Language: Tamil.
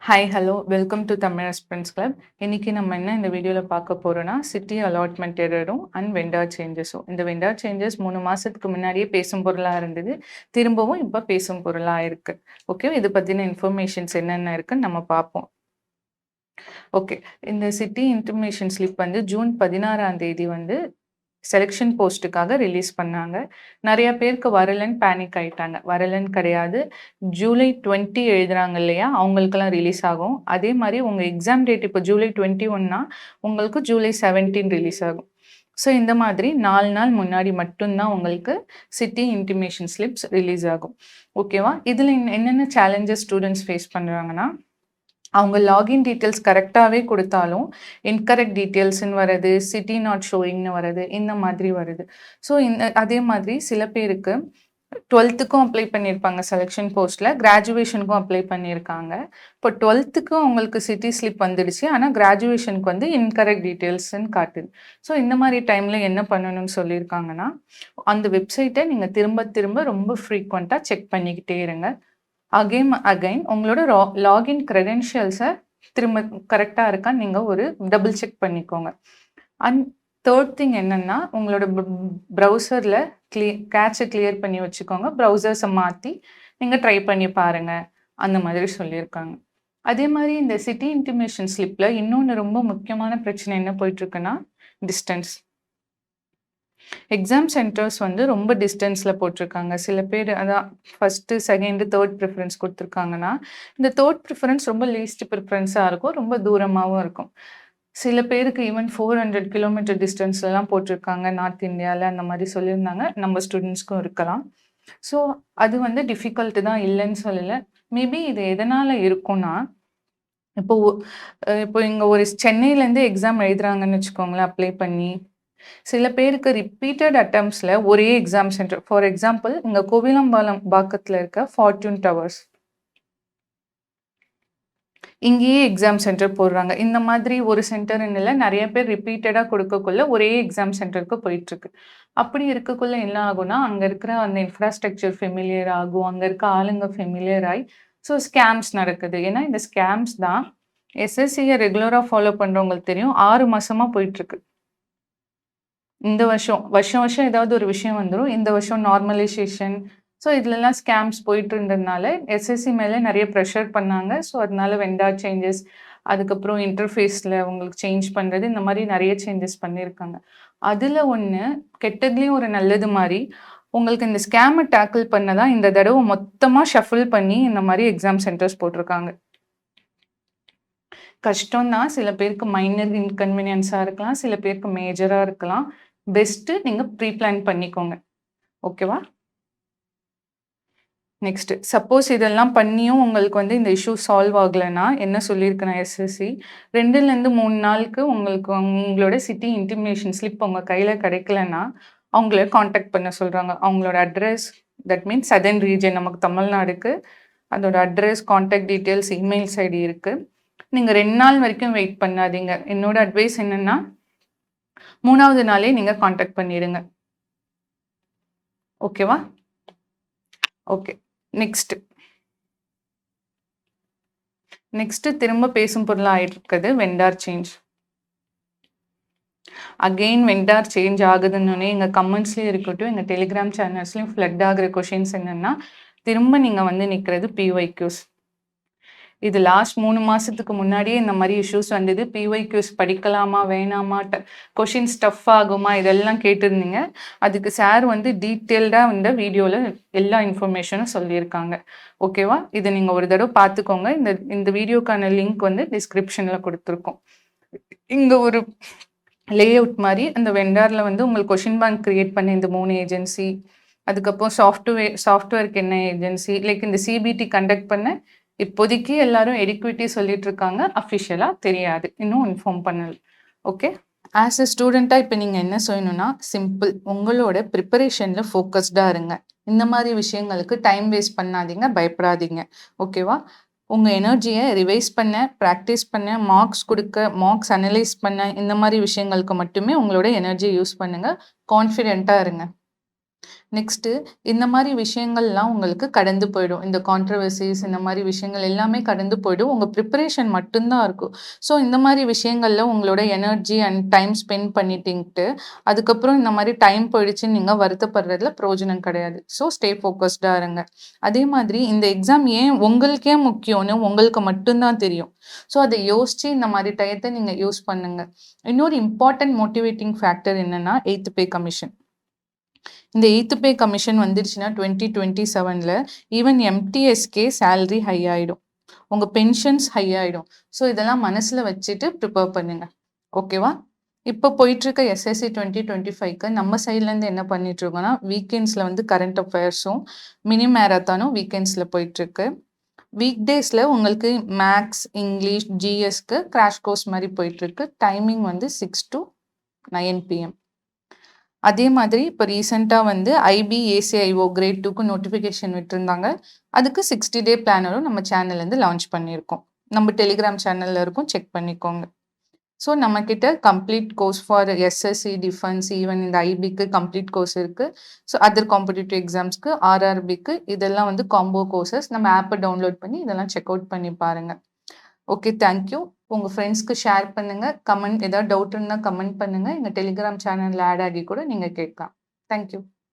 Hi hello welcome to Tamil aspirants club. இன்னைக்கு நம்ம என்ன இந்த வீடியோவில் பார்க்க போகிறோன்னா சிட்டி அலாட்மெண்ட் எரரும் அண்ட் வெண்டார் சேஞ்சஸும். இந்த வெண்டார் சேஞ்சஸ் 3 மாதத்துக்கு முன்னாடியே பேசும் பொருளாக இருந்தது, திரும்பவும் இப்போ பேசும் பொருளாக இருக்குது. ஓகே, இது பற்றின இன்ஃபர்மேஷன்ஸ் என்னென்ன இருக்குன்னு நம்ம பார்ப்போம். ஓகே, இந்த சிட்டி இன்டிமேஷன் ஸ்லிப் வந்து ஜூன் 16ஆம் தேதி வந்து செலெக்ஷன் போஸ்ட்டுக்காக ரிலீஸ் பண்ணாங்க. நிறைய பேருக்கு வரலன்னு பேனிக் ஆயிட்டாங்க. வரலன்னு கிடையாது, ஜூலை 20 எழுதுறாங்க இல்லையா, அவங்களுக்கெல்லாம் ரிலீஸ் ஆகும். அதே மாதிரி உங்கள் எக்ஸாம் டேட் இப்போ ஜூலை 21னா உங்களுக்கு ஜூலை 17 ரிலீஸ் ஆகும். ஸோ இந்த மாதிரி 4 நாள் முன்னாடி மட்டும்தான் உங்களுக்கு சிட்டி இன்டிமேஷன் ஸ்லிப்ஸ் ரிலீஸ் ஆகும். ஓகேவா? இதில் என்னென்ன சேலஞ்சஸ் ஸ்டூடெண்ட்ஸ் ஃபேஸ் பண்ணுறாங்கன்னா, அவங்க லாகின் டீட்டெயில்ஸ் கரெக்டாகவே கொடுத்தாலும் இன்கரெக்ட் டீட்டெயில்ஸ்ன்னு வருது, சிட்டி நாட் ஷோயிங்னு வருது, இந்த மாதிரி வருது. ஸோ அதே மாதிரி சில பேருக்கு 12த்துக்கும் அப்ளை பண்ணியிருப்பாங்க செலெக்ஷன் போஸ்ட்டில், கிராஜுவேஷனுக்கும் அப்ளை பண்ணியிருக்காங்க. இப்போ 12த்துக்கும் அவங்களுக்கு சிட்டி ஸ்லிப் வந்துடுச்சு, ஆனால் கிராஜுவேஷனுக்கு வந்து இன்கரெக்ட் டீட்டெயில்ஸ்ன்னு காட்டுது. ஸோ இந்த மாதிரி டைமில் என்ன பண்ணணும்னு சொல்லியிருக்காங்கன்னா, அந்த வெப்சைட்டை நீங்கள் திரும்ப திரும்ப ரொம்ப ஃப்ரீக்வெண்ட்டாக செக் பண்ணிக்கிட்டே இருங்க. அகைன் உங்களோட லாகின் க்ரெடென்ஷியல்ஸை திரும்ப கரெக்டாக இருக்கான்னு நீங்கள் ஒரு டபுள் செக் பண்ணிக்கோங்க. அண்ட் தேர்ட் திங் என்னென்னா, உங்களோட ப்ரௌசரில் கேட்சை கிளியர் பண்ணி வச்சுக்கோங்க. ப்ரௌசர்ஸை மாற்றி நீங்கள் ட்ரை பண்ணி பாருங்கள், அந்த மாதிரி சொல்லியிருக்காங்க. அதே மாதிரி இந்த சிட்டி இன்டிமேஷன் ஸ்லிப்பில் இன்னொன்று ரொம்ப முக்கியமான பிரச்சனை என்ன போயிட்டுருக்குன்னா, டிஸ்டன்ஸ். எக்ஸாம் சென்டர்ஸ் வந்து ரொம்ப டிஸ்டன்ஸில் போட்டிருக்காங்க. சில பேர் அதான் ஃபஸ்ட்டு, செகண்டு, தேர்ட் ப்ரிஃபரன்ஸ் கொடுத்துருக்காங்கன்னா, இந்த தேர்ட் ப்ரிஃபரன்ஸ் ரொம்ப லீஸ்ட் ப்ரிஃபரன்ஸாக இருக்கும், ரொம்ப தூரமாகவும் இருக்கும். சில பேருக்கு ஈவன் 400 கிலோமீட்டர் டிஸ்டன்ஸ்லலாம் போட்டிருக்காங்க நார்த் இந்தியாவில், அந்த மாதிரி சொல்லியிருந்தாங்க. நம்ம ஸ்டூடெண்ட்ஸ்க்கும் இருக்கலாம். ஸோ அது வந்து டிஃபிகல்ட்டு தான், இல்லைன்னு சொல்லலை. மேபி இது எதனால் இருக்கும்னா, இப்போ இங்கே ஒரு சென்னையிலேருந்து எக்ஸாம் எழுதுறாங்கன்னு வச்சுக்கோங்களேன், அப்ளை பண்ணி. சில பேருக்கு ரிப்பீட்டட் அட்டம்ப்ட்ஸில் ஒரே எக்ஸாம் சென்டர், ஃபார் எக்ஸாம்பிள் இங்கே கோவிலம்பாக்கத்தில் இருக்க ஃபார்ச்சூன் டவர்ஸ், இங்கேயே எக்ஸாம் சென்டர் போடுறாங்க. இந்த மாதிரி ஒரு சென்டர்னு இல்லை, நிறைய பேர் ரிப்பீட்டடாக கொடுக்கக்குள்ள ஒரே எக்ஸாம் சென்டருக்கு போயிட்டுருக்கு. அப்படி இருக்கக்குள்ள என்ன ஆகும்னா, அங்கே இருக்கிற அந்த இன்ஃப்ராஸ்ட்ரக்சர் ஃபெமிலியர் ஆகும், அங்கே இருக்க ஆளுங்க ஃபெமிலியர் ஆகி ஸோ ஸ்கேம்ஸ் நடக்குது. ஏன்னா இந்த ஸ்கேம்ஸ் தான் எஸ்எஸ்சியை ரெகுலராக ஃபாலோ பண்ணுறவங்களுக்கு தெரியும், 6 மாதமாக போயிட்டுருக்கு. இந்த வருஷம் ஏதாவது ஒரு விஷயம் வந்துடும். இந்த வருஷம் நார்மலைசேஷன், ஸோ இதுலலாம் ஸ்கேம்ஸ் போயிட்டு இருந்ததுனால எஸ்எஸ்சி மேலே நிறைய ப்ரெஷர் பண்ணாங்க. ஸோ அதனால வெண்டார் சேஞ்சஸ், அதுக்கப்புறம் இன்டர்ஃபேஸில் உங்களுக்கு சேஞ்ச் பண்ணுறது, இந்த மாதிரி நிறைய சேஞ்சஸ் பண்ணியிருக்காங்க. அதில் ஒன்று கெட்டதுலேயும் ஒரு நல்லது மாதிரி, உங்களுக்கு இந்த ஸ்கேமை டேக்கிள் பண்ணதான் இந்த தடவை மொத்தமாக ஷஃபில் பண்ணி இந்த மாதிரி எக்ஸாம் சென்டர்ஸ் போட்டிருக்காங்க. கஷ்டம்தான், சில பேருக்கு மைனர் இன்கன்வீனியன்ஸாக இருக்கலாம், சில பேருக்கு மேஜராக இருக்கலாம். பெஸ்ட்டு நீங்கள் ப்ரீ பிளான் பண்ணிக்கோங்க. ஓகேவா? நெக்ஸ்ட்டு, சப்போஸ் இதெல்லாம் பண்ணியும் உங்களுக்கு வந்து இந்த இஷ்யூ சால்வ் ஆகலைன்னா என்ன சொல்லியிருக்கேன் எஸ்எஸ்சி, 2லேருந்து 3 நாளுக்கு உங்களுக்கு உங்களோட சிட்டி இன்டிமேஷன் ஸ்லிப் உங்கள் கையில் கிடைக்கலன்னா அவங்கள காண்டாக்ட் பண்ண சொல்கிறாங்க. அவங்களோட address, that means southern region நமக்கு தமிழ்நாடுக்கு, அதோட address, contact details, emails ID இருக்குது. நீங்கள் 2 நாள் வரைக்கும் வெயிட் பண்ணாதீங்க. என்னோட அட்வைஸ் என்னென்னா, 3ஆவது நாளே நீங்கள் காண்டாக்ட் பண்ணிடுங்க. ஓகேவா? ஓகே, நெக்ஸ்ட்டு திரும்ப பேசும் பொருளாக ஆகிட்டு இருக்குது vendor change. Again vendor change ஆகுதுன்னு எங்கள் கமெண்ட்ஸ்லேயும் இருக்கட்டும், எங்கள் டெலிகிராம் சேனல்ஸ்லையும் ஃப்ளட் ஆகிற கொஷின்ஸ் என்னென்னா, திரும்ப நீங்கள் வந்து நிற்கிறது பிஒய்க்யூஸ். இது லாஸ்ட் 3 மாதத்துக்கு முன்னாடியே இந்த மாதிரி இஷ்யூஸ் வந்தது. பிஒய்க்யூஸ் படிக்கலாமா வேணாமா, கொஷின்ஸ் டஃப் ஆகுமா, இதெல்லாம் கேட்டிருந்தீங்க. அதுக்கு சார் வந்து டீட்டெயில்டாக இந்த வீடியோவில் எல்லா இன்ஃபர்மேஷனும் சொல்லியிருக்காங்க. ஓகேவா? இதை நீங்கள் ஒரு தடவை பார்த்துக்கோங்க. இந்த வீடியோக்கான லிங்க் வந்து டிஸ்கிரிப்ஷனில் கொடுத்துருக்கோம். இங்கே ஒரு லே அவுட் மாதிரி அந்த வெண்டாரில் வந்து உங்களுக்கு கொஷின் பேங்க் க்ரியேட் பண்ண இந்த 3 ஏஜென்சி, அதுக்கப்புறம் சாஃப்ட்வேருக்கு என்ன ஏஜென்சி, லைக் இந்த சிபிடி கண்டக்ட் பண்ண இப்போதைக்கு எல்லாரும் எடிக்விட்டி சொல்லிட்டு இருக்காங்க, அஃபிஷியலாக தெரியாது, இன்னும் இன்ஃபார்ம் பண்ணல. ஓகே, ஆஸ் எ ஸ்டூடெண்ட்டாக இப்போ நீங்கள் என்ன சொல்லணும்னா, சிம்பிள், உங்களோட ப்ரிப்பரேஷனில் ஃபோக்கஸ்டாக இருங்க. இந்த மாதிரி விஷயங்களுக்கு டைம் வேஸ்ட் பண்ணாதீங்க, பயப்படாதீங்க. ஓகேவா? உங்கள் எனர்ஜியை ரிவைஸ் பண்ண, ப்ராக்டிஸ் பண்ண, மார்க்ஸ் கொடுக்க, மார்க்ஸ் அனலைஸ் பண்ண, இந்த மாதிரி விஷயங்களுக்கு மட்டுமே உங்களோட எனர்ஜியை யூஸ் பண்ணுங்கள். கான்ஃபிடென்ட்டாக இருங்க. நெக்ஸ்ட்டு இந்த மாரி விஷயங்கள்லாம் உங்களுக்கு கடந்து போயிடும். இந்த கான்ட்ரோவர்சிஸ் இந்த மாரி விஷயங்கள் எல்லாமே கடந்து போயிடும். உங்க ப்ரிப்பரேஷன் மட்டும் தான் இருக்கும். ஸோ இந்த மாரி விஷயங்கள்ல உங்களோட எனர்ஜி அண்ட் டைம் ஸ்பெண்ட் பண்ணிட்டீன்ட்டு, அதுக்கப்புறம் இந்த மாரி டைம் போயிடுச்சுன்னு நீங்க வருத்தப்படுறதுல பிரயோஜனம் கிடையாது. ஸோ ஸ்டே ஃபோக்கஸ்டா இருங்க. அதே மாதிரி இந்த எக்ஸாம் ஏன் உங்களுக்கே முக்கியம்னு உங்களுக்கு மட்டும் தான் தெரியும். ஸோ அத யோசிச்சு இந்த மாரி டயத்த நீங்க யூஸ் பண்ணுங்க. இன்னொரு இம்பார்ட்டன்ட் மோட்டிவேட்டிங் ஃபேக்டர் என்னன்னா, 8த் பே கமிஷன். இந்த 8த் பே கமிஷன் வந்துருச்சுன்னா 2027ல ஈவன் எம்டிஎஸ்கே சேலரி ஹை ஆயிடும். உங்க பென்ஷன்ஸ் ஹை ஆயிடும். ஸோ இதெல்லாம் மனசுல வச்சுட்டு ப்ரிப்பேர் பண்ணுங்க. ஓகேவா? இப்போ போயிட்டுருக்க எஸ்எஸ்சி 2025க்கு நம்ம சைட்லேருந்து என்ன பண்ணிட்டுருக்கோம்னா, வீக்கெண்ட்ஸில் வந்து கரண்ட் அஃபேர்ஸும், மினி மேரத்தானும் வீக்கெண்ட்ஸில் போயிட்டுருக்கு. வீக் டேஸில் உங்களுக்கு மேக்ஸ், இங்கிலீஷ், ஜிஎஸ்க்கு கிராஷ் கோர்ஸ் மாதிரி போயிட்டுருக்கு. டைமிங் வந்து 6 to 9 PM. அதே மாதிரி இப்போ ரீசெண்டா வந்து ஐபிஏசிஐஓ கிரேட் 2க்கு நோட்டிஃபிகேஷன் விட்டிருந்தாங்க. அதுக்கு 60 டே பிளானரும் நம்ம சேனல்லேருந்து லான்ச் பண்ணியிருக்கோம். நம்ம டெலிகிராம் சேனல்ல இருக்கும். செக் பண்ணிக்கோங்க. ஸோ நம்மக்கிட்ட complete course for SSC, defence, even இந்த ஐபிக்கு கம்ப்ளீட் கோர்ஸ் இருக்கு. ஸோ அதர் காம்படிட்டிவ் எக்ஸாம்ஸ்க்கு, ஆர்ஆர்பிக்கு இதெல்லாம் வந்து காம்போ கோர்சஸ். நம்ம ஆப்பை டவுன்லோட் பண்ணி இதெல்லாம் செக் அவுட் பண்ணி பாருங்க. Okay, thank you. உங்க ஃப்ரெண்ட்ஸ்க்கு ஷேர் பண்ணுங்க. கமெண்ட் ஏதாவது டவுட் இருந்தா கமெண்ட் பண்ணுங்க. எங்க டெலிகிராம் சேனல்ல ஆட் ஆகி கூட நீங்க கேட்கலாம். Thank you.